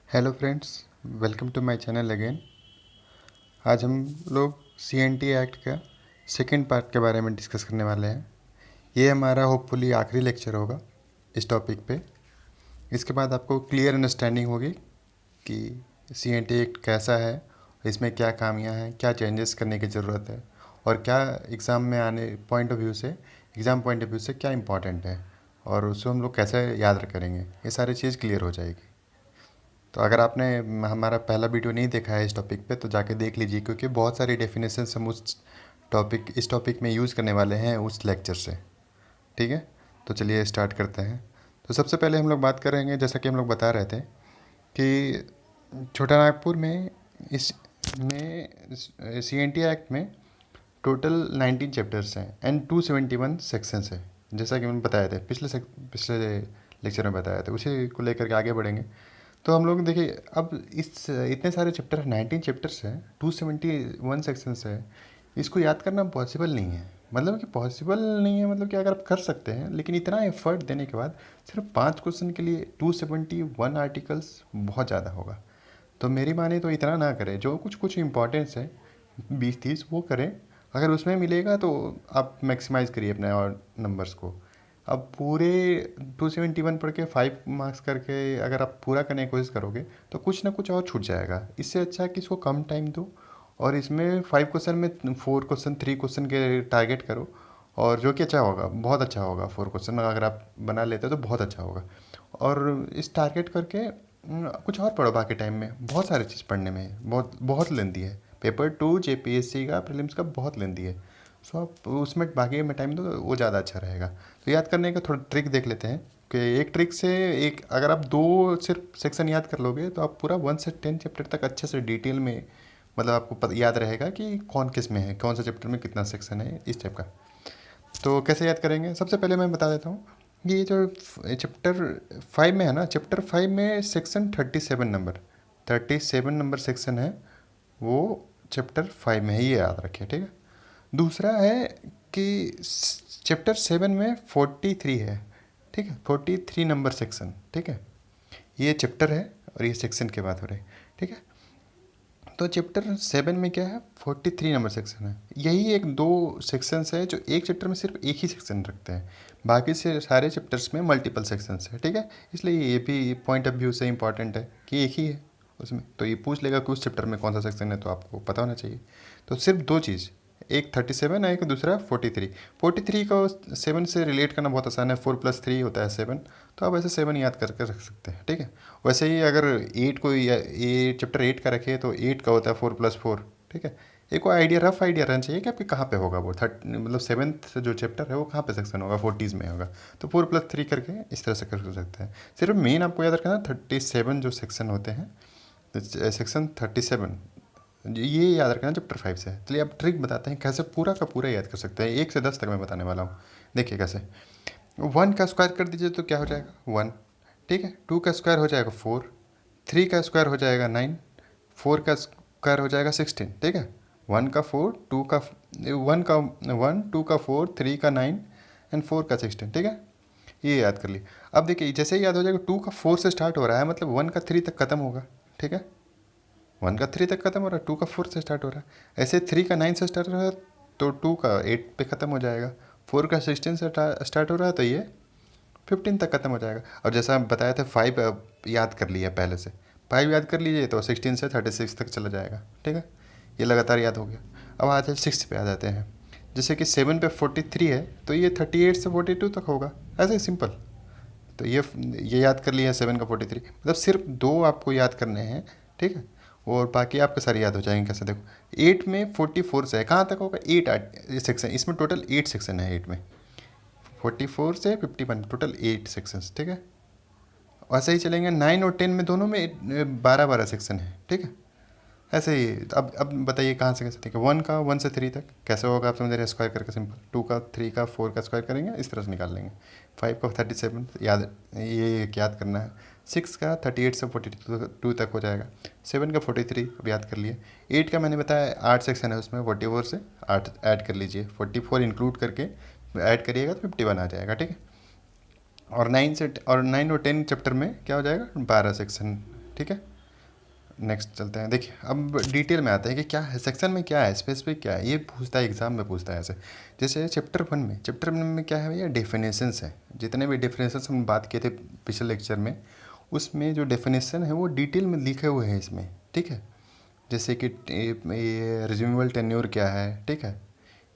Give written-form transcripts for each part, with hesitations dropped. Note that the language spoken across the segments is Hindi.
Hello friends, welcome to my channel again. आज हम लोग CNT एक्ट का सेकंड पार्ट के बारे में डिस्कस करने वाले हैं। ये हमारा होपफुली आखिरी लेक्चर होगा इस टॉपिक पे। इसके बाद आपको क्लियर अंडरस्टैंडिंग होगी कि CNT एक्ट कैसा है, इसमें क्या खामियां हैं, क्या चेंजेस करने की ज़रूरत है और क्या एग्ज़ाम में आने पॉइंट ऑफ व्यू से एग्ज़ाम पॉइंट ऑफ व्यू से क्या इंपॉर्टेंट है और उसको हम लोग कैसे याद करेंगे, ये सारी चीज़ क्लियर हो जाएगी। तो अगर आपने हमारा पहला वीडियो नहीं देखा है इस टॉपिक पे तो जाके देख लीजिए, क्योंकि बहुत सारी डेफिनेशंस हम इस टॉपिक में यूज़ करने वाले हैं उस लेक्चर से। ठीक है, तो चलिए स्टार्ट करते हैं। तो सबसे पहले हम लोग बात करेंगे, जैसा कि हम लोग बता रहे थे कि छोटा नागपुर में इस में CNT एक्ट में टोटल 19 चैप्टर्स हैं एंड 271 सेक्शंस है। जैसा कि मैंने बताया था पिछले लेक्चर में बताया था, उसी को लेकर के आगे बढ़ेंगे। तो हम लोग देखिए, अब इस इतने सारे चैप्टर 19 चैप्टर्स हैं, 271 सेक्शंस है, इसको याद करना पॉसिबल नहीं है। मतलब कि पॉसिबल नहीं है, मतलब कि अगर आप कर सकते हैं, लेकिन इतना एफर्ट देने के बाद सिर्फ 5 क्वेश्चन के लिए 271 आर्टिकल्स बहुत ज़्यादा होगा। तो मेरी माने तो इतना ना करें, जो कुछ कुछ इंपॉर्टेंस है 20-30 वो करें। अगर उसमें मिलेगा तो आप मैक्सिमाइज़ करिए अपने और नंबर्स को। अब पूरे 271 पढ़ के 5 मार्क्स करके अगर आप पूरा करने की कोशिश करोगे तो कुछ ना कुछ और छूट जाएगा। इससे अच्छा है कि इसको कम टाइम दो और इसमें 5 क्वेश्चन में 4 क्वेश्चन 3 क्वेश्चन के टारगेट करो, और जो कि अच्छा होगा, बहुत अच्छा होगा। 4 क्वेश्चन अगर आप बना लेते हो तो बहुत अच्छा होगा। और इस टारगेट करके कुछ और पढ़ो। बाकी टाइम में बहुत सारी चीज़ पढ़ने में है, बहुत बहुत लेंदी है। पेपर 2 JPSC का प्रीलिम्स का बहुत लेंदी है। सो आप उसमें बाकी में टाइम दो तो वो ज़्यादा अच्छा रहेगा। तो याद करने का थोड़ा ट्रिक देख लेते हैं कि एक ट्रिक से एक अगर आप 2 सिर्फ सेक्शन याद कर लोगे तो आप पूरा 1 से 10 चैप्टर तक अच्छे से डिटेल में, मतलब आपको याद रहेगा कि कौन किस में है, कौन सा चैप्टर में कितना सेक्शन है, इस टाइप का। तो कैसे याद करेंगे, सबसे पहले मैं बता देता हूँ। ये जो चैप्टर 5 में है ना, चैप्टर 5 में सेक्शन 37 नंबर सेक्शन है, वो चैप्टर 5 में है, ये याद रखिए। ठीक है। दूसरा है कि चैप्टर 7 में 43 है। ठीक है, 43 नंबर सेक्शन। ठीक है, ये चैप्टर है और ये सेक्शन की बात हो रही है। ठीक है, तो चैप्टर 7 में क्या है, 43 नंबर सेक्शन है। यही एक दो सेक्शंस है जो एक चैप्टर में सिर्फ एक ही सेक्शन रखते हैं, बाकी से सारे चैप्टर्स में मल्टीपल सेक्शंस है। ठीक है, इसलिए ये भी पॉइंट ऑफ व्यू से इंपॉर्टेंट है कि एक ही है उसमें। तो ये पूछ लेगा कि उस चैप्टर में कौन सा सेक्शन है, तो आपको पता होना चाहिए। तो सिर्फ दो चीज़, एक 37 है, एक दूसरा 43। 43 को 7 से रिलेट करना बहुत आसान है, 4+3 होता है 7। तो आप ऐसे 7 याद करके रख सकते हैं। ठीक है, वैसे ही अगर 8 को ये चैप्टर 8 का रखे तो 8 का होता है 4+4। ठीक है, एक को आइडिया, रफ आइडिया रहना चाहिए कि आपके कहाँ पे होगा वो मतलब 7th जो चैप्टर है वो कहाँ पे सेक्शन होगा, 40s में होगा। तो 4+3 करके इस तरह से कर सकते हैं। सिर्फ मेन आपको याद रखना 37 जो सेक्शन होते हैं, सेक्शन 37 ये याद रखना चैप्टर 5 से है। चलिए अब ट्रिक बताते हैं कैसे पूरा का पूरा याद कर सकते हैं। 1 से 10 तक मैं बताने वाला हूँ। देखिए कैसे, 1 का स्क्वायर कर दीजिए तो क्या हो जाएगा 1। ठीक है, 2 का स्क्वायर हो जाएगा 4, 3 का स्क्वायर हो जाएगा 9, 4 का स्क्वायर हो जाएगा 16। ठीक है, 1 का 4, 2 का 1 का 1, 2 का 4, 3 का 9 एंड 4 का 16। ठीक है, ये याद कर लिए। अब देखिए जैसे ही याद हो जाएगा, 2 का 4 से स्टार्ट हो रहा है, मतलब 1 का 3 तक खत्म होगा। ठीक है, 1 का 3 तक खत्म हो रहा है, 2 का 4 से स्टार्ट हो रहा है। ऐसे 3 का 9 से स्टार्ट हो रहा है तो 2 का 8 पे ख़त्म हो जाएगा। 4 का 16 से स्टार्ट हो रहा है तो ये 15 तक खत्म हो जाएगा। और जैसा हम बताया था 5 याद कर लिया पहले से, 5 याद कर लीजिए तो 16 से 36 तक चला जाएगा। ठीक है, ये लगातार याद हो गया। अब आ जाए 6 पे आ जाते हैं। जैसे कि 7 पे 43 है तो ये 38 से 42 तक होगा, ऐसे ही सिंपल। तो ये याद कर लिया 7 का 43, मतलब सिर्फ दो आपको याद करने हैं। ठीक है, और बाकी आपके सारे याद हो जाएंगे। कैसे देखो, 8 में 44 से है, कहाँ तक होगा 8 सेक्शन, इसमें टोटल 8 सेक्शन है। 8 में 44 से 51 टोटल 8 सेक्शंस। ठीक है, वैसे ही चलेंगे 9 और 10 में, दोनों में 12-12 सेक्शन है। ठीक है, ऐसे ही। अब बताइए कहाँ से कैसे। ठीक है, 1 का 1 से 3 तक कैसे होगा, आप समझ रहे हैं, स्क्वायर करके सिंपल। 2 का 3 का 4 का स्क्वायर करेंगे, इस तरह से निकाल लेंगे। 5 का 37 याद, ये याद करना है। 6 का 38 से 42 तक हो जाएगा। 7 का 43 अब याद कर लिए। 8 का मैंने बताया 8 सेक्शन है उसमें, 44 से 8 ऐड कर लीजिए, 44 इंक्लूड करके ऐड करिएगा तो 51 आ जाएगा। ठीक है, और 9 और 10 चैप्टर में क्या हो जाएगा 12 सेक्शन। ठीक है, नेक्स्ट चलते हैं। देखिए अब डिटेल में आते हैं कि क्या है सेक्शन में, क्या है स्पेसिफिक, क्या है ये पूछता है एग्जाम में, पूछता है ऐसे। जैसे चैप्टर 1 में क्या है भैया, डेफिनेशंस है। जितने भी डेफिनेशंस हम बात किए थे पिछले लेक्चर में, उसमें जो डेफिनेशन है वो डिटेल में लिखे हुए हैं इसमें, ठीक है। जैसे कि ये रिज्यूमेबल टेन्योर क्या है, ठीक है,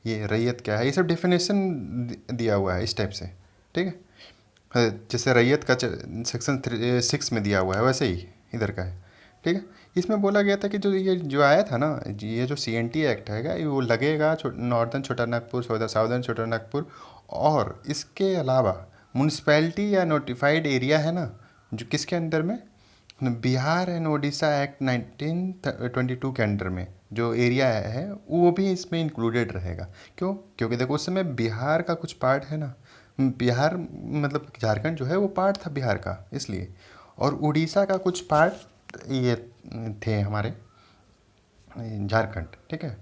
ये रैयत क्या है, ये सब डेफिनेशन दिया हुआ है इस टाइप से, ठीक है। जैसे रैयत का सेक्शन 6 में दिया हुआ है वैसे ही इधर का है, ठीक है। इसमें बोला गया था कि जो ये जो आया था ना, ये जो CNT एक्ट है ये वो लगेगा नॉर्दर्न छोटा नागपुर, साउदर्न छोटा नागपुर, और इसके अलावा म्यूनसिपैलिटी या नोटिफाइड एरिया है ना, जो किसके अंदर में, बिहार एंड उड़ीसा एक्ट 1922 के अंडर में जो एरिया है वो भी इसमें इंक्लूडेड रहेगा। क्यों? क्योंकि देखो उस समय बिहार का कुछ पार्ट है ना, बिहार मतलब झारखंड जो है वो पार्ट था बिहार का, इसलिए। और उड़ीसा का कुछ पार्ट ये थे हमारे झारखंड, ठीक है।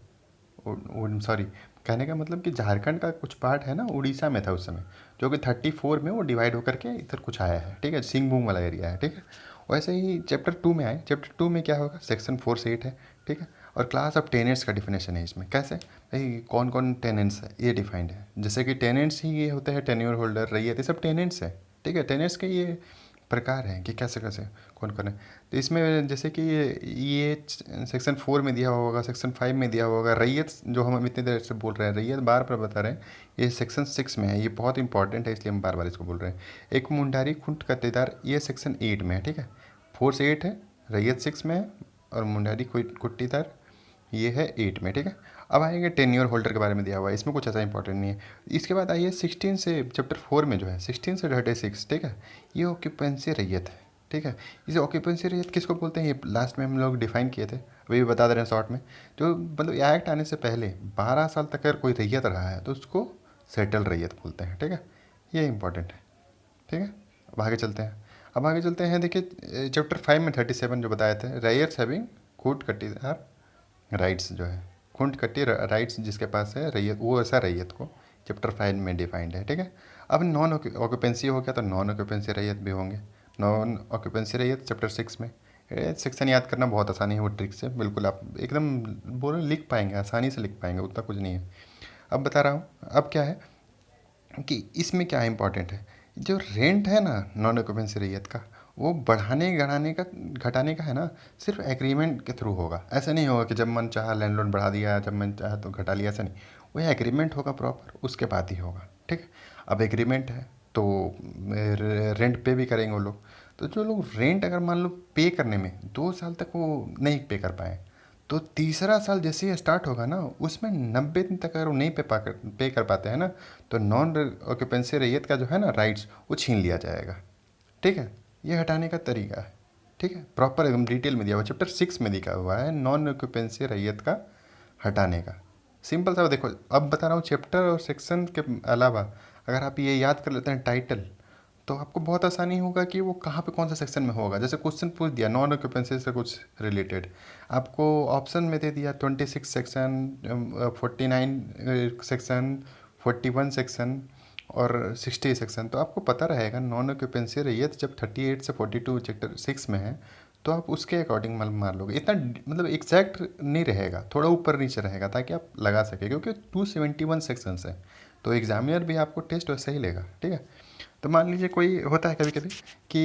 सॉरी, कहने का मतलब कि झारखंड का कुछ पार्ट है ना उड़ीसा में था उस समय, जो कि 34 में वो डिवाइड होकर के इधर कुछ आया है, ठीक है, सिंहभूम वाला एरिया है, ठीक है। वैसे ही चैप्टर 2 में आए, चैप्टर 2 में क्या होगा, सेक्शन 4 से 8 है, ठीक है। और क्लास ऑफ टेनेंट्स का डिफिनेशन है इसमें, कैसे भाई कौन कौन टेनेंट्स है ये डिफाइंड है। जैसे कि टेनेंट्स ही ये होते हैं, टेन्योर होल्डर, रैयत, ये सब टेनेंट्स है, ठीक है। टेनेंट्स के ये प्रकार हैं कि कैसे कैसे कौन कौन है। तो इसमें जैसे कि ये सेक्शन 4 में दिया होगा, सेक्शन 5 में दिया होगा। रैयत जो हम इतनी देर से बोल रहे हैं, रैयत बार बार बता रहे हैं, ये सेक्शन 6 में है, ये बहुत इंपॉर्टेंट है इसलिए हम बार बार इसको बोल रहे हैं। एक मुंडारी खुंट कत्तेदार, ये सेक्शन 8 में है, ठीक है। 4 से 8 है, रैयत 6 में है, और मुंडारी कुट्टीदार ये है 8 में, ठीक है। अब आएंगे टेन्योर होल्डर के बारे में दिया हुआ है, इसमें कुछ ऐसा इंपॉर्टेंट नहीं है। इसके बाद आइए 16 से, चैप्टर 4 में जो है 16 से 36, ठीक है, ये ऑक्यूपेंसी रैयत है, ठीक है। इसे ऑक्यूपेंसी रैयत किसको बोलते हैं, ये लास्ट में हम लोग डिफाइन किए थे, अभी भी बता दे रहे हैं शॉर्ट में। जो मतलब एक्ट आने से पहले 12 साल तक अगर कोई रैयत रहा है तो उसको सेटल रैयत बोलते हैं, ठीक है। ये इंपॉर्टेंट है, ठीक है। अब आगे चलते हैं, देखिए चैप्टर 5 में 37 जो बताए थे, रैयट्स हैविंग खूंट कट्टीदार राइट्स, जो है खूंट कट्टी राइट्स जिसके पास है रैयत, वो ऐसा रैयत को चैप्टर 5 में डिफाइंड है, ठीक है। अब नॉन ऑक्यूपेंसी हो गया तो नॉन ऑक्यूपेंसी रैयत भी होंगे। नॉन ऑक्यूपेंसी रैयत चैप्टर 6 में, सेक्शन याद करना बहुत आसानी है, वो ट्रिक से बिल्कुल आप एकदम बोलो लिख पाएंगे, आसानी से लिख पाएंगे, उतना कुछ नहीं है। अब बता रहा हूँ, अब क्या है कि इसमें क्या इंपॉर्टेंट है, जो रेंट है ना नॉन ऑक्यूपेंसी रैयत का, वो बढ़ाने घटाने का है ना, सिर्फ एग्रीमेंट के थ्रू होगा। ऐसा नहीं होगा कि जब मन चाहा लैंडलॉर्ड बढ़ा दिया, जब मन चाहा तो घटा लिया, ऐसा नहीं। वो एग्रीमेंट होगा प्रॉपर, उसके बाद ही होगा, ठीक है। अब एग्रीमेंट है तो रेंट पे भी करेंगे वो लोग। तो जो लोग रेंट अगर मान लो पे करने में 2 साल तक वो नहीं पे कर पाए, तो तीसरा साल जैसे ही स्टार्ट होगा ना, उसमें 90 दिन तक अगर वो नहीं पे कर पाते हैं ना, तो नॉन ऑक्यूपेंसी रैयत का जो है ना राइट्स, वो छीन लिया जाएगा, ठीक है। ये हटाने का तरीका है, ठीक है, प्रॉपर एकदम डिटेल में दिया हुआ, चैप्टर 6 में दिखा हुआ है नॉन ऑक्यूपेंसी रैयत का हटाने का। सिंपल सा देखो, अब बता रहा हूँ चैप्टर और सेक्शन के अलावा अगर आप ये याद कर लेते हैं टाइटल, तो आपको बहुत आसानी होगा कि वो कहाँ पे कौन सा सेक्शन में होगा। जैसे क्वेश्चन पूछ दिया नॉन ऑक्यूपेंसी से कुछ रिलेटेड, आपको ऑप्शन में दे दिया 26 सेक्शन, 49 सेक्शन, 41 सेक्शन और 60 सेक्शन, तो आपको पता रहेगा नॉन ऑक्यूपेंसी रैयत जब 38 से 42 चैप्टर 6 में है, तो आप उसके अकॉर्डिंग मार लोगे। इतना मतलब एग्जैक्ट नहीं रहेगा, थोड़ा ऊपर नीचे रहेगा ताकि आप लगा सके, क्योंकि 271 सेक्शंस है, तो एग्जामिनर भी आपको टेस्ट वैसे ही लेगा, ठीक है। तो मान लीजिए कोई होता है कभी कभी कि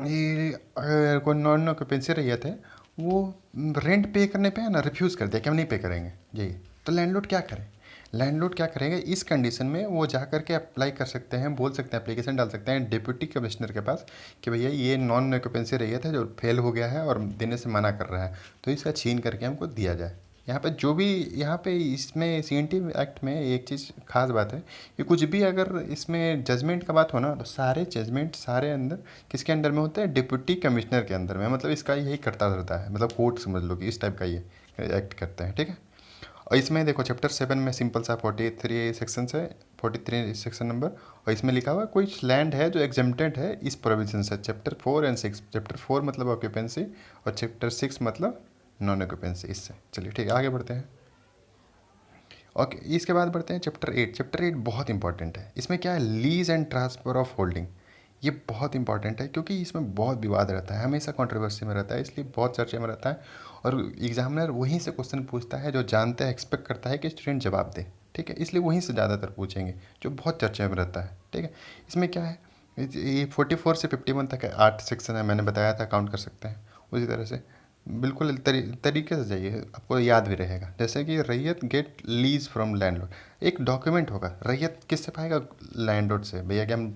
ये अगर कोई नॉन ऑक्यूपेंसी रैयत है, वो रेंट पे करने पे है ना रिफ्यूज़ कर दिया कि हम नहीं पे करेंगे जी, तो लैंडलॉर्ड क्या करें, लैंडलॉर्ड क्या करेंगे इस कंडीशन में, वो जा करके अप्लाई कर सकते हैं, बोल सकते हैं, एप्लीकेशन डाल सकते हैं डिप्टी कमिश्नर के पास कि भैया ये नॉन ऑक्यूपेंसी रैयत है जो फेल हो गया है और देने से मना कर रहा है, तो इसका छीन करके हमको दिया जाए। यहाँ पे जो भी, यहाँ पे इसमें CNT एक्ट में एक चीज़ खास बात है कि कुछ भी अगर इसमें जजमेंट का बात हो ना, तो सारे जजमेंट सारे अंदर किसके अंडर में होते हैं, डिप्टी कमिश्नर के अंदर में, मतलब इसका यही करता रहता है, मतलब कोर्ट समझ लो कि इस टाइप का ये एक्ट करते हैं, ठीक है। और इसमें देखो चैप्टर 7 में सिंपल सा 43 सेक्शन है, 43 सेक्शन नंबर, और इसमें लिखा हुआ है कोई लैंड है जो एग्जेम्प्टेड है इस प्रोविजन से, चैप्टर 4 एंड 6, चैप्टर 4 मतलब ऑक्यूपेंसी और चैप्टर 6 मतलब नॉन ऑक्यूपेंसी, इससे। चलिए ठीक है, आगे बढ़ते हैं। ओके, इसके बाद बढ़ते हैं चैप्टर 8। चैप्टर 8 बहुत इंपॉर्टेंट है, इसमें क्या है, lease and transfer of holding. ये बहुत इंपॉर्टेंट है क्योंकि इसमें बहुत विवाद रहता है, हमेशा कंट्रोवर्सी में रहता है, इसलिए बहुत चर्चे में रहता है। और एग्जामिनर वहीं से क्वेश्चन पूछता है जो जानता है, एक्सपेक्ट करता है कि स्टूडेंट जवाब दे, ठीक है, इसलिए वहीं से ज़्यादातर पूछेंगे, जो बहुत चर्चे में रहता है, ठीक है। इसमें क्या है, ये 44 से 51 तक है, 8 सेक्शन है, मैंने बताया था, काउंट कर सकते हैं। उसी तरह से बिल्कुल तरीके से जाइए, आपको याद भी रहेगा। जैसे कि रैयत गेट लीज फ्रॉम लैंडलॉर्ड, एक डॉक्यूमेंट होगा, रैयत किससे पाएगा? लैंडलॉर्ड से, भैया कि हम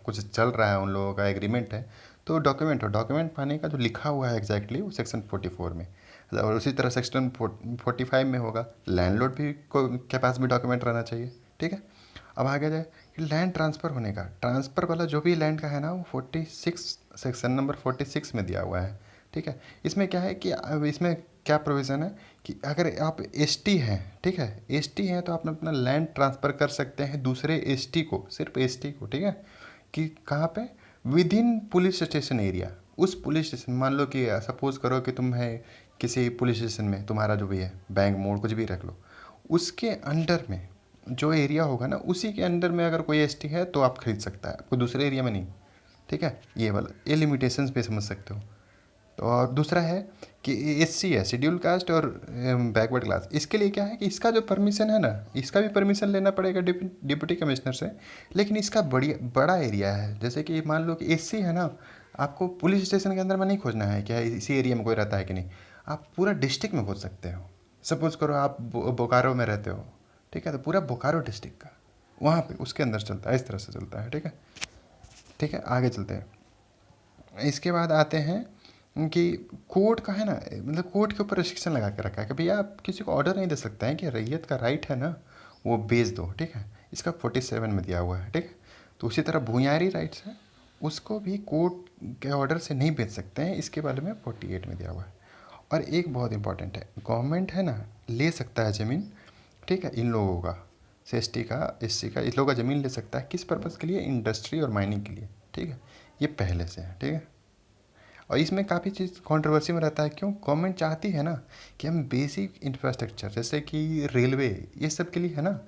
कुछ चल रहा है, उन लोगों का एग्रीमेंट है, तो डॉक्यूमेंट हो, डॉक्यूमेंट पाने का जो लिखा हुआ है एग्जैक्टली वो सेक्शन 44 में। और उसी तरह सेक्शन 45 में होगा, लैंडलॉर्ड भी को के पास भी डॉक्यूमेंट रहना चाहिए, ठीक है। अब आगे जाए कि लैंड ट्रांसफ़र होने का, ट्रांसफ़र वाला जो भी लैंड का है ना, वो 46 सेक्शन नंबर 46 में दिया हुआ है, ठीक है। इसमें क्या है कि अब इसमें क्या प्रोविज़न है कि अगर आप एसटी हैं, ठीक है, एसटी हैं तो आप अपना लैंड ट्रांसफ़र कर सकते हैं दूसरे एसटी को, सिर्फ एसटी को, ठीक है। कि कहाँ पे? With in police station area. उस पुलिस स्टेशन, मान लो कि सपोज़ करो कि तुम है किसी पुलिस स्टेशन में, तुम्हारा जो भी है बैंक मोड़ कुछ भी रख लो, उसके अंडर में जो एरिया होगा ना, उसी के अंडर में अगर कोई एसटी है तो आप खरीद सकता है, कोई दूसरे एरिया में नहीं, ठीक है। ये वाला, ये लिमिटेशंस पे समझ सकते हो। तो और दूसरा है कि एससी है, शेड्यूल कास्ट और बैकवर्ड क्लास, इसके लिए क्या है कि इसका जो परमिशन है ना, इसका भी परमिशन लेना पड़ेगा डिप्टी कमिश्नर से। लेकिन इसका बड़ा एरिया है, जैसे कि मान लो कि एससी है ना, आपको पुलिस स्टेशन के अंदर में नहीं खोजना है क्या इसी एरिया में कोई रहता है कि नहीं, आप पूरा डिस्ट्रिक्ट में खोज सकते हो। सपोज करो आप बोकारो में रहते हो, ठीक है, तो पूरा बोकारो डिस्ट्रिक्ट का वहाँ पे उसके अंदर चलता है, इस तरह से चलता है, ठीक है। ठीक है, आगे चलते हैं। इसके बाद आते हैं कि कोर्ट का है ना, मतलब कोर्ट के ऊपर रिस्ट्रिक्शन लगा के रखा है कि भैया आप किसी को ऑर्डर नहीं दे सकते हैं कि रैयत का राइट है ना वो बेच दो, ठीक है। इसका 47 में दिया हुआ है, ठीक है। तो उसी तरह भूमियारी राइट्स है, उसको भी कोर्ट के ऑर्डर से नहीं बेच सकते हैं, इसके बारे में 48 में दिया हुआ है। और एक बहुत इंपॉर्टेंट है, गवर्नमेंट है ना ले सकता है ज़मीन, ठीक है, इन लोगों का, एसटी का, एससी का, इस लोगों का ज़मीन ले सकता है, किस पर्पज़ के लिए? इंडस्ट्री और माइनिंग के लिए, ठीक है। ये पहले से है, ठीक है। और इसमें काफ़ी चीज़ कंट्रोवर्सी में रहता है, क्यों? गवर्नमेंट चाहती है ना कि हम बेसिक इंफ्रास्ट्रक्चर जैसे कि रेलवे, ये सब के लिए है ना,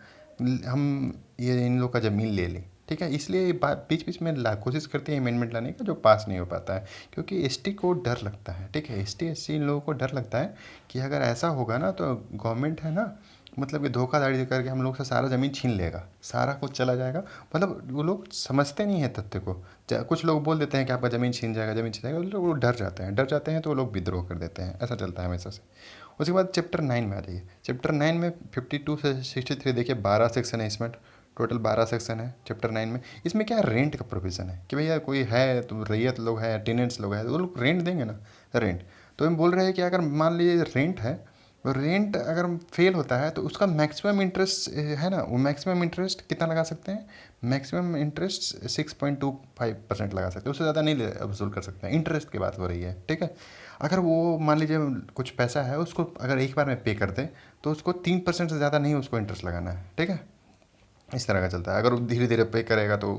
हम ये इन लोग का ज़मीन ले लें, ठीक है। इसलिए ये बात बीच बीच में कोशिश करती है अमेंडमेंट लाने का, जो पास नहीं हो पाता है, क्योंकि एसटी को डर लगता है, ठीक है, एसटी एससी इन लोगों को डर लगता है कि अगर ऐसा होगा ना तो गवर्नमेंट है ना, मतलब कि धोखाधड़ी करके हम लोग से सारा ज़मीन छीन लेगा, सारा कुछ चला जाएगा। मतलब वो लोग समझते नहीं है तथ्य को। कुछ लोग बोल देते हैं कि आपका ज़मीन छीन जाएगा, ज़मीन छीन जाएगा, वो लोग डर जाते हैं, डर जाते हैं तो वो लोग विद्रोह कर देते हैं, ऐसा चलता है हमेशा से। उसके बाद चैप्टर 9 में आ जाइए। चैप्टर 9 में 52 से 63, देखिए 12 सेक्शन है इसमें, टोटल 12 सेक्शन है चैप्टर 9 में। इसमें क्या है, रेंट का प्रोविज़न है कि भैया कोई है तो रैयत लोग हैं, टेनेंट्स लोग हैं, तो वो लोग रेंट देंगे ना, रेंट। तो हम बोल रहे हैं कि अगर मान लीजिए रेंट है, रेंट अगर फेल होता है तो उसका मैक्सिमम इंटरेस्ट है ना, वो मैक्सिमम इंटरेस्ट कितना लगा सकते हैं? मैक्सिमम इंटरेस्ट 6.25% लगा सकते हैं, उससे ज़्यादा नहीं वसूल कर सकते हैं। इंटरेस्ट की बात हो रही है, ठीक है। अगर वो मान लीजिए कुछ पैसा है, उसको अगर एक बार में पे कर दे तो उसको 3% से ज़्यादा नहीं उसको इंटरेस्ट लगाना है, ठीक है। इस तरह का चलता है। अगर वो धीरे धीरे पे करेगा तो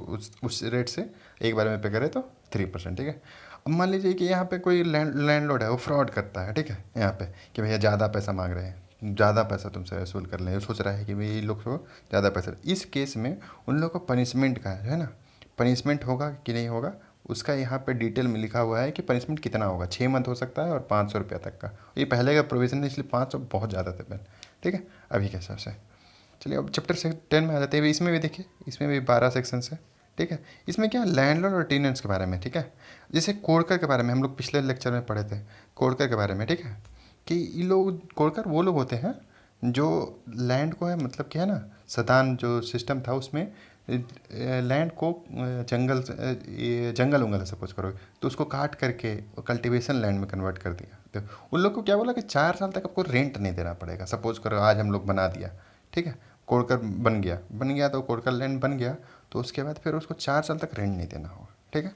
उस रेट से एक बार में पे करे तो 3%, ठीक है। अब मान लीजिए कि यहाँ पे कोई लैंडलॉर्ड है, वो फ्रॉड करता है, ठीक है, यहाँ पे कि भैया ज़्यादा पैसा मांग रहे हैं, ज़्यादा पैसा तुमसे वसूल कर लें, सोच रहा है कि भाई ये लोग को ज़्यादा पैसा। इस केस में उन लोग को पनिशमेंट का है ना, पनिशमेंट होगा कि नहीं होगा, उसका यहाँ पे डिटेल में लिखा हुआ है कि पनिशमेंट कितना होगा, 6 मंथ हो सकता है और 500 रुपया तक का। ये पहले का प्रोविज़न है, इसलिए 500 बहुत ज़्यादा था पहले, ठीक है, अभी के हिसाब से। चलिए अब चैप्टर 10 में आ जाते हैं। इसमें भी देखिए, इसमें भी 12 सेक्शंस है, ठीक है। इसमें क्या, लैंडलॉर्ड और टेनेंट्स के बारे में, ठीक है। जैसे कोडकर के बारे में हम लोग पिछले लेक्चर में पढ़े थे, कोडकर के बारे में, ठीक है, कि ये लोग कोडकर वो लोग होते हैं जो लैंड को है, मतलब क्या है ना, सदान जो सिस्टम था उसमें लैंड को जंगल ये जंगल उंगल है सपोज करो, तो उसको काट करके कल्टीवेशन लैंड में कन्वर्ट कर दिया। तो उन लोग को क्या बोला कि 4 साल तक आपको रेंट नहीं देना पड़ेगा। सपोज करो आज हम लोग बना दिया, ठीक है, कोडकर बन गया तो कोडकर लैंड बन गया, तो उसके बाद फिर उसको 4 साल तक रेंट नहीं देना होगा, ठीक है।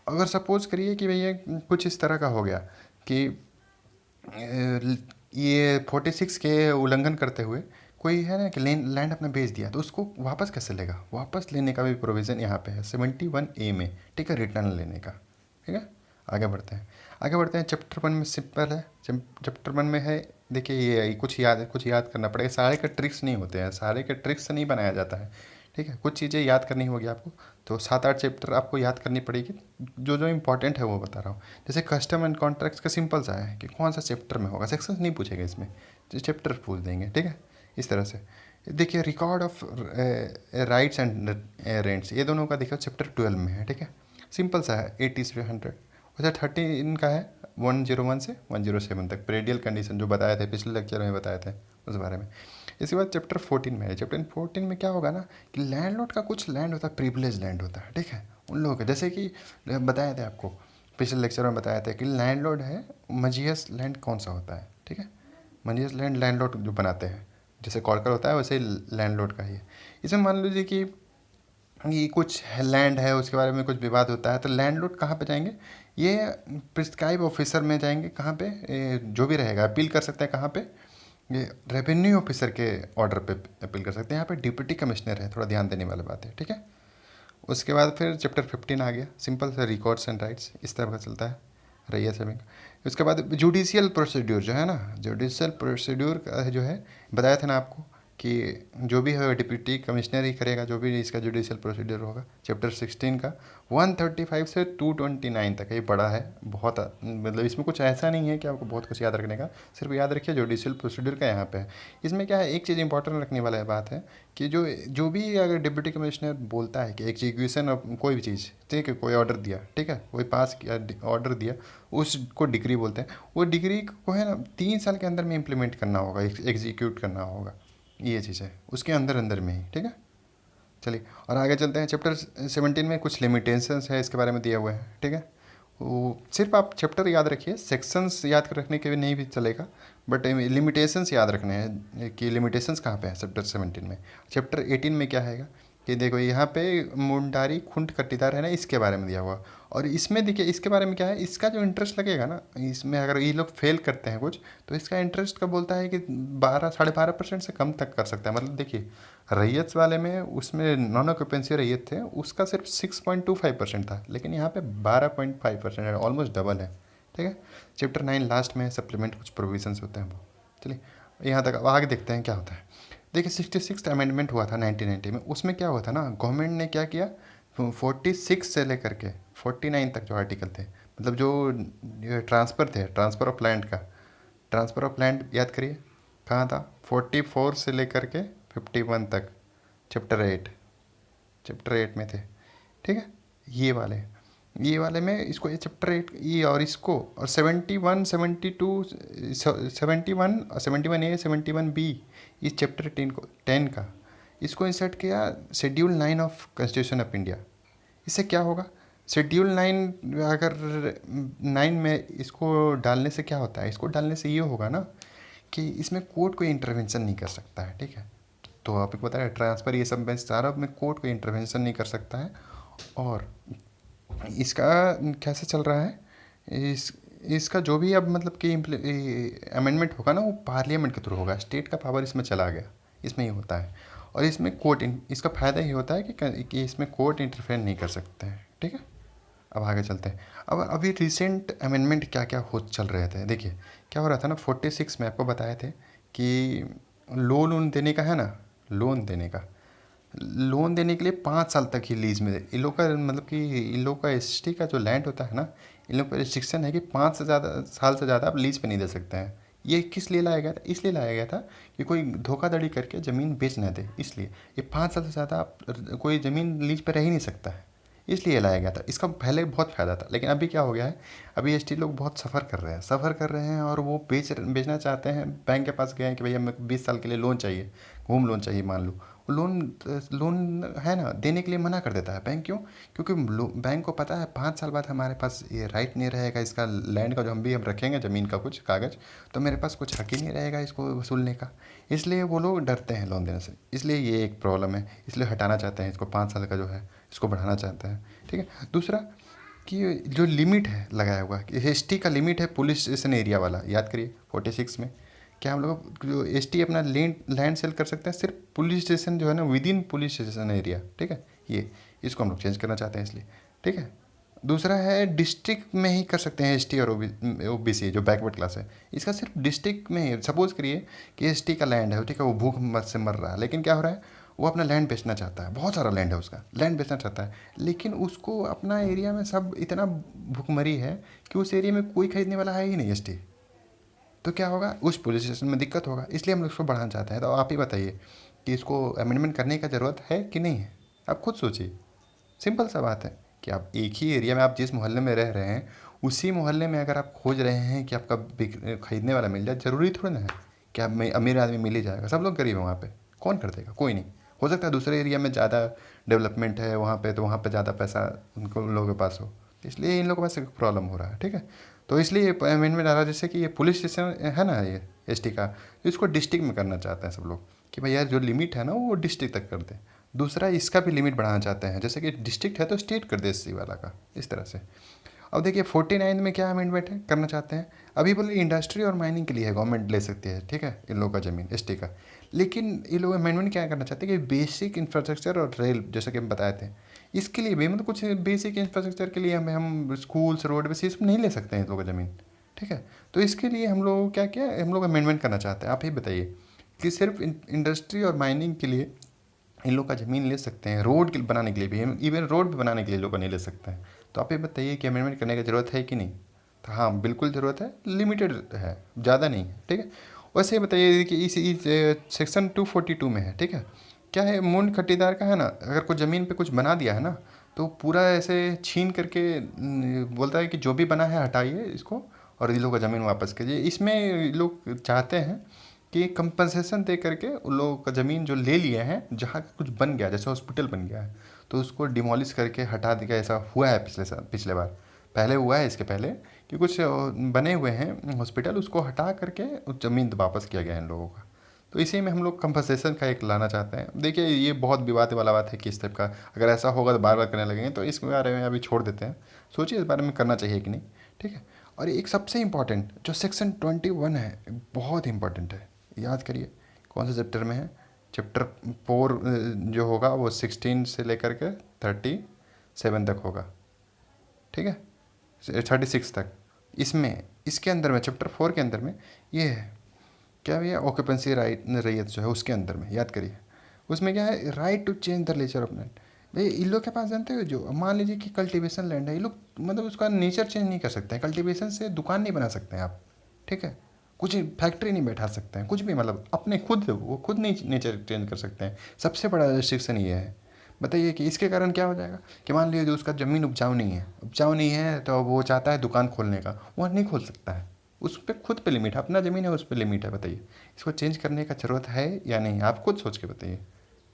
अगर सपोज करिए कि भैया कुछ इस तरह का हो गया कि ये 46 के उल्लंघन करते हुए कोई है ना कि लैंड अपना बेच दिया, तो उसको वापस कैसे लेगा? वापस लेने का भी प्रोविज़न यहाँ पे है 71A में, ठीक है, रिटर्न लेने का, ठीक है। आगे बढ़ते हैं चैप्टर 1 में सिंपल है। चैप्टर 1 में है, देखिए ये कुछ याद करना पड़ेगा, सारे के ट्रिक्स नहीं होते हैं, सारे के ट्रिक्स से नहीं बनाया जाता है, ठीक है, कुछ चीज़ें याद करनी होगी आपको, तो 7-8 चैप्टर आपको याद करनी पड़ेगी। जो जो इम्पोर्टेंट है वो बता रहा हूँ। जैसे कस्टम एंड कॉन्ट्रैक्ट्स का सिंपल सा है कि कौन सा चैप्टर में होगा, सेक्शंस नहीं पूछेगा इसमें, जो चैप्टर पूछ देंगे, ठीक है, इस तरह से। देखिए record of rights and rents, ये दोनों का देखो चैप्टर 12 में है, ठीक है, सिंपल सा है, 80 से 100। अच्छा 13 का है 101 से 107 तक, प्रेडियल कंडीशन जो बताए थे पिछले लेक्चर में, बताए थे उस बारे में। इसके बाद चैप्टर 14 में है। चैप्टर 14 में क्या होगा ना कि लैंडलॉर्ड का कुछ लैंड होता है, प्रिविलेज लैंड होता है, ठीक है, उन लोगों का, जैसे कि बताया था आपको पिछले लेक्चर में, बताया था कि लैंडलॉर्ड है, मजियस लैंड कौन सा होता है, ठीक है, मजियस लैंड लैंडलॉर्ड जो बनाते हैं, जैसे कॉर्कर होता है वैसे ही लैंडलॉर्ड का ही है। इसमें मान लीजिए कि ये कुछ लैंड है, उसके बारे में कुछ विवाद होता है, तो लैंडलॉर्ड कहाँ पे जाएंगे, ये प्रिस्क्राइब ऑफिसर में जाएंगे, कहाँ पे, जो भी रहेगा अपील कर सकते हैं, कहाँ पे, ये रेवेन्यू ऑफिसर के ऑर्डर पे अपील कर सकते हैं। यहाँ पे डिप्टी कमिश्नर है, थोड़ा ध्यान देने वाली बात है, ठीक है। उसके बाद फिर चैप्टर 15 आ गया, सिंपल से रिकॉर्ड्स एंड राइट्स, इस तरह का चलता है रैया सेविंग। उसके बाद जुडिशियल प्रोसीड्यूर जो है ना, जुडिशियल प्रोसीड्यूर जो है, बताया था ना आपको कि जो भी है डिप्टी कमिश्नर ही करेगा, जो भी इसका जुडिशियल प्रोसीड्यूर होगा। चैप्टर 16 का 135 से 229 तक, ये बड़ा है बहुत, मतलब इसमें कुछ ऐसा नहीं है कि आपको बहुत कुछ याद रखने का, सिर्फ याद रखिए जुडिशियल प्रोसीड्यूर का यहाँ पे है। इसमें क्या है, एक चीज़ इंपॉर्टेंट रखने वाला बात है कि जो जो भी अगर डिप्टी कमिश्नर बोलता है कि एग्जीक्यूशन ऑफ कोई भी चीज़, ठीक है, कोई ऑर्डर दिया, ठीक है, कोई पास किया ऑर्डर दिया, उसको डिग्री बोलते हैं। वो डिग्री को है ना 3 साल के अंदर में इम्प्लीमेंट करना होगा, एग्जीक्यूट करना होगा, ये चीज़ है उसके अंदर अंदर में ही, ठीक है। चलिए और आगे चलते हैं। चैप्टर 17 में कुछ लिमिटेशंस है, इसके बारे में दिया हुआ है, ठीक है। वो सिर्फ आप चैप्टर याद रखिए, सेक्शंस याद कर रखने के भी नहीं भी चलेगा, बट लिमिटेशंस याद रखने हैं कि लिमिटेशंस कहाँ पे है चैप्टर 17 में। चैप्टर 18 में क्या है कि देखो यहाँ पे मुंडारी खुंड कट्टीदार है ना, इसके बारे में दिया हुआ। और इसमें देखिए इसके बारे में क्या है, इसका जो इंटरेस्ट लगेगा ना, इसमें अगर ये लोग फेल करते हैं कुछ, तो इसका इंटरेस्ट का बोलता है कि 12-12.5% से कम तक कर सकता है। मतलब देखिए रैयत वाले में, उसमें नॉन ऑक्यूपेंसी रैयत थे, उसका सिर्फ 6.25% था, लेकिन यहाँ पे 12.5% है, ऑलमोस्ट डबल है, ठीक है। चैप्टर 9 लास्ट में सप्लीमेंट कुछ प्रोविजंस होते हैं वो। चलिए यहाँ तक, अब आगे देखते हैं क्या होता है। देखिए 66th अमेंडमेंट हुआ था 1990 में, उसमें क्या हुआ था ना, गवर्नमेंट ने क्या किया, 46 से लेकर के 49 तक जो आर्टिकल थे, मतलब जो ट्रांसफ़र थे, ट्रांसफ़र ऑफ लैंड का, ट्रांसफ़र ऑफ लैंड याद करिए कहाँ था, 44 से लेकर के 51 तक, चैप्टर 8 में थे, ठीक है। ये वाले में इसको, ये चैप्टर 8 ये और इसको, और 71 72 71 और 71A 71B, इस चैप्टर 10 का, इसको इंसर्ट किया schedule 9 of constitution of India. इससे क्या होगा, शेड्यूल 9 अगर 9 में इसको डालने से क्या होता है, इसको डालने से ये होगा ना कि इसमें कोर्ट कोई इंटरवेंशन नहीं कर सकता है, ठीक है। तो आपको पता है ट्रांसफ़र ये सब में सारा में कोर्ट कोई इंटरवेंशन नहीं कर सकता है। और इसका कैसे चल रहा है, इसका जो भी अब मतलब कि अमेंडमेंट होगा ना, वो पार्लियामेंट के थ्रू होगा, स्टेट का पावर इसमें चला गया, इसमें ही होता है। और इसमें कोर्ट, इसका फ़ायदा ये होता है कि इसमें कोर्ट इंटरफेयर नहीं कर सकते हैं, ठीक है। अब आगे चलते हैं। अब अभी रिसेंट अमेंडमेंट क्या क्या हो चल रहे थे, देखिए क्या हो रहा था ना, 46 में आपको बताए थे कि लोन देने का है ना, लोन देने के लिए 5 साल तक ही लीज में इन लोग का, मतलब कि इन लोग का एसटी का जो लैंड होता है ना, इन लोग का रिस्ट्रिक्शन है कि 5 से ज़्यादा साल से ज़्यादा आप लीज पे नहीं दे सकते हैं। ये किस लिए लाया गया था, इसलिए लाया गया था कि कोई धोखाधड़ी करके ज़मीन बेच ना दे, इसलिए ये 5 साल से ज़्यादा आप कोई ज़मीन लीज पे रह ही नहीं सकता है, इसलिए लाया गया था। इसका पहले बहुत फ़ायदा था, लेकिन अभी क्या हो गया है, अभी एसटी लोग बहुत सफ़र कर रहे हैं और वो बेचना चाहते हैं। बैंक के पास गए हैं कि भैया मेरे को 20 साल के लिए लोन चाहिए, होम लोन चाहिए मान लो, लोन है ना, देने के लिए मना कर देता है बैंक। क्यों? क्योंकि बैंक को पता है 5 साल बाद हमारे पास ये राइट नहीं रहेगा इसका, लैंड का जो हम रखेंगे ज़मीन का कुछ कागज़, तो मेरे पास कुछ हक ही नहीं रहेगा इसको वसूलने का। इसलिए वो लोग डरते हैं लोन देने से, इसलिए ये एक प्रॉब्लम है, इसलिए हटाना चाहते हैं इसको, 5 साल का जो है इसको बढ़ाना चाहते हैं, ठीक है। दूसरा कि जो लिमिट है लगाया हुआ, एसटी का लिमिट है पुलिस स्टेशन एरिया वाला, याद करिए 46 में, क्या हम लोग जो एसटी अपना लैंड सेल कर सकते हैं सिर्फ पुलिस स्टेशन जो है ना, with in police station area, ठीक है। ये इसको हम लोग चेंज करना चाहते हैं इसलिए, ठीक है। दूसरा है डिस्ट्रिक्ट में ही कर सकते हैं एसटी और ओबीसी जो बैकवर्ड क्लास है, इसका सिर्फ डिस्ट्रिक्ट में ही। सपोज करिए कि एसटी का लैंड है, ठीक है, वो भूख मत से मर रहा है, लेकिन क्या हो रहा है, वो अपना लैंड बेचना चाहता है, बहुत सारा लैंड है उसका, लैंड बेचना चाहता है, लेकिन उसको अपना एरिया में सब इतना भुखमरी है कि उस एरिया में कोई खरीदने वाला है ही नहीं एसटी। तो क्या होगा, उस पुलिस स्टेशन में दिक्कत होगा, इसलिए हम लोग इसको बढ़ाना चाहते हैं। तो आप ही बताइए कि इसको अमेंडमेंट करने का ज़रूरत है कि नहीं है? आप खुद सोचिए। सिंपल सा बात है कि आप एक ही एरिया में, आप जिस मोहल्ले में रह रहे हैं उसी मोहल्ले में अगर आप खोज रहे हैं कि आपका खरीदने वाला मिल जाए, ज़रूरी थोड़ा ना है कि आप में अमीर आदमी मिल ही जाएगा। सब लोग गरीब हैं वहाँ पे, कौन कर देगा? कोई नहीं। हो सकता है दूसरे एरिया में ज़्यादा डेवलपमेंट है वहाँ पे, तो वहाँ पे ज़्यादा पैसा उन लोगों के पास हो, इसलिए इन लोगों के पास प्रॉब्लम हो रहा है। ठीक है, तो इसलिए अमेंडमेंट आ रहा है, जैसे कि ये पुलिस स्टेशन है ना, ये एसटी का, तो इसको डिस्ट्रिक्ट में करना चाहते हैं सब लोग कि भाई यार जो लिमिट है ना वो डिस्ट्रिक्ट तक कर दे। दूसरा, इसका भी लिमिट बढ़ाना चाहते हैं, जैसे कि डिस्ट्रिक्ट है तो स्टेट कर दे एससी वाला का, इस तरह से। अब देखिए 49 में क्या अमेंडमेंट है करना चाहते हैं, अभी बोले इंडस्ट्री और माइनिंग के लिए है, गवर्नमेंट ले सकती है, ठीक है, इन लोगों का ज़मीन एसटी का। लेकिन ये लोग अमेंडमेंट क्या करना चाहते हैं कि बेसिक इंफ्रास्ट्रक्चर और रेल, जैसे कि हम बताए थे, इसके लिए भी मतलब कुछ बेसिक इंफ्रास्ट्रक्चर के लिए हम स्कूल्स, रोड बस ये सब नहीं ले सकते हैं इन लोगों का ज़मीन। ठीक है, तो इसके लिए हम लोग क्या किया, हम लोग अमेंडमेंट करना चाहते हैं। आप ही बताइए कि सिर्फ इंडस्ट्री और माइनिंग के लिए इन लोग का ज़मीन ले सकते हैं, रोड के बनाने के लिए भी, इवन रोड भी बनाने के लिए लोग नहीं ले सकते हैं। तो आप ये बताइए कि अमेंडमेंट करने की ज़रूरत है कि नहीं? तो हाँ, बिल्कुल ज़रूरत है, लिमिटेड है, ज़्यादा नहीं है। ठीक है, वैसे ही बताइए कि इस सेक्शन 242 में है, ठीक है, क्या है, मूल खट्टीदार का है ना, अगर कोई ज़मीन पे कुछ बना दिया है ना, तो पूरा ऐसे छीन करके बोलता है कि जो भी बना है हटाइए इसको और इन लोगों का ज़मीन वापस कीजिए। इसमें लोग चाहते हैं कि कंपनसेशन दे करके उन लोगों का ज़मीन जो ले लिए हैं, जहाँ कुछ बन गया, जैसे हॉस्पिटल बन गया है तो उसको डिमोलिश करके हटा दिया। ऐसा हुआ है पिछले बार, पहले हुआ है इसके पहले कि कुछ बने हुए हैं हॉस्पिटल, उसको हटा करके उस ज़मीन वापस किया गया है इन लोगों का। तो इसी में हम लोग कंपनसेशन का एक लाना चाहते हैं। देखिए ये बहुत विवाद वाला बात है कि इस टाइप का अगर ऐसा होगा तो बार बार करने लगेंगे, तो इस बारे में अभी छोड़ देते हैं। सोचिए इस बारे में करना चाहिए कि नहीं। ठीक है, और एक सबसे इम्पॉर्टेंट जो सेक्शन 21 है, बहुत इंपॉर्टेंट है, याद करिए कौन से चैप्टर में है। चैप्टर 4 जो होगा वो 16 से लेकर के 37 तक होगा, ठीक है, 36 तक। इसमें इसके अंदर में चैप्टर 4 के अंदर में ये है क्या भैया, ऑक्यूपेंसी राइट रैयत जो है उसके अंदर में, याद करिए उसमें क्या है, right to change the nature of land. भाई इन लोग के पास जानते हो, जो मान लीजिए कि कल्टीवेशन लैंड है, ये लोग मतलब उसका नेचर चेंज नहीं कर सकते हैं। कल्टीवेशन से दुकान नहीं बना सकते हैं आप, ठीक है, कुछ फैक्ट्री नहीं बैठा सकते हैं, कुछ भी, मतलब अपने खुद वो खुद नहीं नेचर चेंज कर सकते हैं। सबसे बड़ा रिस्ट्रिक्शन ये है। बताइए कि इसके कारण क्या हो जाएगा कि मान लीजिए जो उसका ज़मीन उपजाऊ नहीं है, उपजाऊ नहीं है तो वो चाहता है दुकान खोलने का, वो नहीं खोल सकता है, उस पर खुद पे लिमिट है, अपना ज़मीन है उस पर लिमिट है। बताइए इसको चेंज करने का ज़रूरत है या नहीं, आप खुद सोच के बताइए।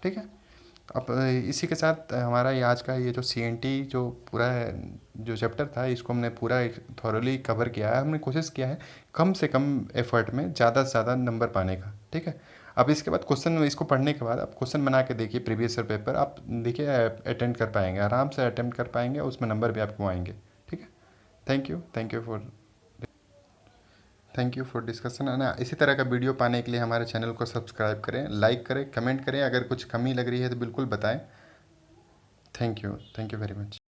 ठीक है, अब इसी के साथ हमारा ये आज का ये जो CNT जो पूरा जो चैप्टर था, इसको हमने पूरा थॉरली कवर किया है। हमने कोशिश किया है कम से कम एफर्ट में ज़्यादा से ज़्यादा नंबर पाने का। ठीक है, अब इसके बाद क्वेश्चन, इसको पढ़ने के बाद आप क्वेश्चन बना के देखिए, प्रीवियस ईयर पेपर आप देखिए, अटेंड कर पाएंगे, आराम से अटेम्प्ट कर पाएंगे, उसमें नंबर भी आपको आएंगे। ठीक है, थैंक यू फॉर डिस्कशन है ना। इसी तरह का वीडियो पाने के लिए हमारे चैनल को सब्सक्राइब करें, लाइक करें, कमेंट करें, अगर कुछ कमी लग रही है तो बिल्कुल बताएं। Thank you very much.